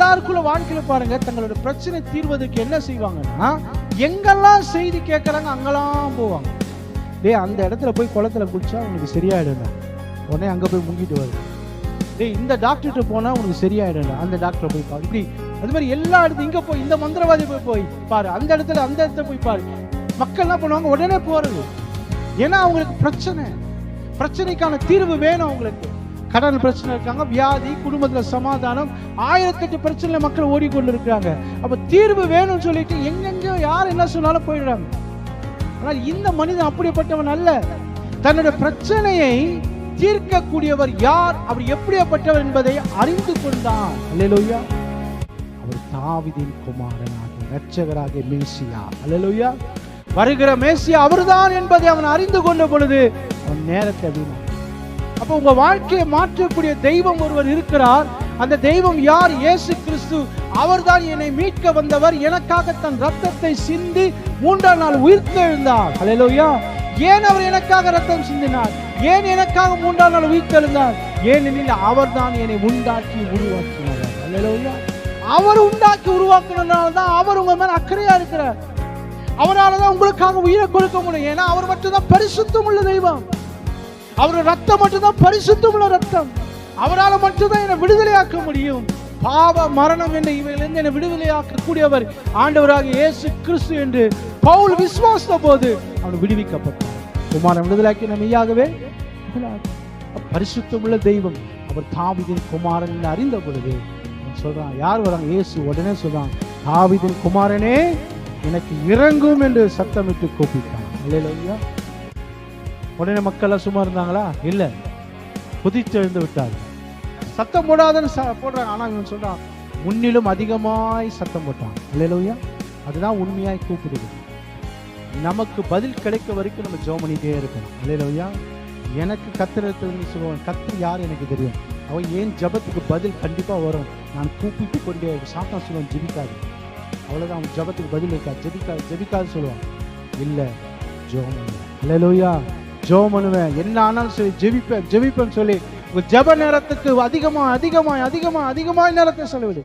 எல்லாருக்குள்ள வாழ்க்கையில பாருங்க, தங்களோட பிரச்சனை தீர்வதற்கு என்ன செய்வாங்கன்னா, எங்கெல்லாம் செய்தி கேட்கறாங்க அங்கெல்லாம் போவாங்க. அந்த இடத்துல போய் குளத்துல குளிச்சா உனக்கு சரியாயிடும், உடனே அங்க போய் முங்கிட்டு வருது. இந்த டாக்டர்கிட்ட போனா உனக்கு சரியாயிடும், அந்த டாக்டரை போய் பாரு. இப்படி அது மாதிரி எல்லா இடத்துலையும் இங்க போய் இந்த மந்திரவாதி போய் பாரு, அந்த இடத்துல போய் பாரு. மக்கள் என்ன பண்ணுவாங்க, உடனே போறது. ஏன்னா அவங்களுக்கு பிரச்சனைக்கான தீர்வு வேணும். அவங்களுக்கு கடன் பிரச்சனை இருக்காங்க, வியாதி, குடும்பத்துல சமாதானம், 1008 பிரச்சனை மக்கள் ஓடிக்கொண்டு இருக்கிறாங்க. அப்ப தீர்வு வேணும்னு சொல்லிட்டு எங்கெங்கயோ யார் என்ன சொன்னாலும் போயிடுறாங்க. ஆனால் இந்த மனிதன் அப்படிப்பட்டவன் அல்ல. தன்னுடைய பிரச்சனையை தீர்க்கக்கூடியவர் யார், அவர் எப்படிப்பட்டவர் என்பதை அறிந்து கொண்டான். அல்லேலூயா. அவர் தாவீதின் குமாரனாகிய இரட்சகராகிய மேசியா, அல்லேலூயா, வருகிற மேசியா அவர்தான் என்பதை அவன் அறிந்து கொண்ட பொழுது அவன் நேரத்தை வீணான். அப்ப உங்க வாழ்க்கையை மாற்றக்கூடிய தெய்வம் ஒருவர் இருக்கிறார். அந்த தெய்வம் யார்? இயேசு கிறிஸ்து. அவர்தான் என்னை மீட்க வந்தவர். எனக்காக தன் ரத்தத்தை சிந்தி 3ஆம் நாள் உயிர்த்தெழுந்தார். அல்லேலூயா. ஏன் அவர் எனக்காக ரத்தம் சிந்தினார்? ஏன் எனக்காக 3ஆம் நாள் உயிர்த்தெழுந்தார்? ஏனெனில் அவர்தான் என்னை உண்டாக்கி உருவாக்கினார். அல்லேலூயா. அவர் உண்டாக்கி உருவாக்கினால தான் அவர் உங்க மேல அக்கறையா இருக்கிறார். அவரால்தான் உங்களுக்காக உயிரை கொடுக்க முடியும். ஏன்னா அவர் மட்டும்தான் பரிசுத்தம் உள்ள தெய்வம். அவருடைய ரத்தம் மட்டும்தான் பரிசுத்தம் உள்ள ரத்தம். அவரால் மட்டும்தான் என்னை விடுதலையாக்க முடியும். பாவ மரணம் என்ற இவையிலிருந்து என்னை விடுதலையாக்கக்கூடியவர் ஆண்டவராக இயேசு கிறிஸ்து என்று பவுல் விசுவாசித்த போது அவன் விடுவிக்கப்பட்டான். குமாரன் விடுதலையாக்கி நம்மையாகவே பரிசுத்தம் உள்ள தெய்வம் அவர் தாவீதின் குமாரன் என்று அறிந்த பொழுது சொல்றான். யார் வராங்க? இயேசு. உடனே சொல்றான், தாவீதின் குமாரனே எனக்கு இறங்கும் என்று சத்தமிட்டு கூப்பிட்டான். அல்லேலூயா. உடனே மக்கள் சும்மா இருந்தாங்களா? இல்ல, குதித்து எழுந்து விட்டார். சத்தம் போடாதன்னு போடுறாங்க. ஆனா இவன் சொல்றான், முன்னிலும் அதிகமாய் சத்தம் போட்டான். அல்லேலூயா. அதுதான் உண்மையாய் கூப்பிடுது. நமக்கு பதில் கிடைக்க வரைக்கும் நம்ம ஜெபம் பண்ணிட்டே இருக்கணும். அல்லேலூயா. எனக்கு கத்திரத்துன்னு சொல்லுவான். கத்திர யார் எனக்கு தெரியும். அவன் ஏன் ஜபத்துக்கு பதில் கண்டிப்பா வரும். நான் கூப்பிட்டு கொண்டே சாத்தான் சொல்லுவான், ஜெபிக்காது. அவ்வளவுதான், அவன் ஜபத்துக்கு பதில் இருக்காது. ஜெபிக்காது சொல்லுவான். இல்ல, ஜெபம் பண்ணுவேன். அல்லேலூயா. ஜெபம் பண்ணுவேன், என்ன ஆனாலும் சரி ஜெபிப்பேன் சொல்லி ஜெப நேரத்துக்கு அதிகமா நேரத்தை செலவிடு.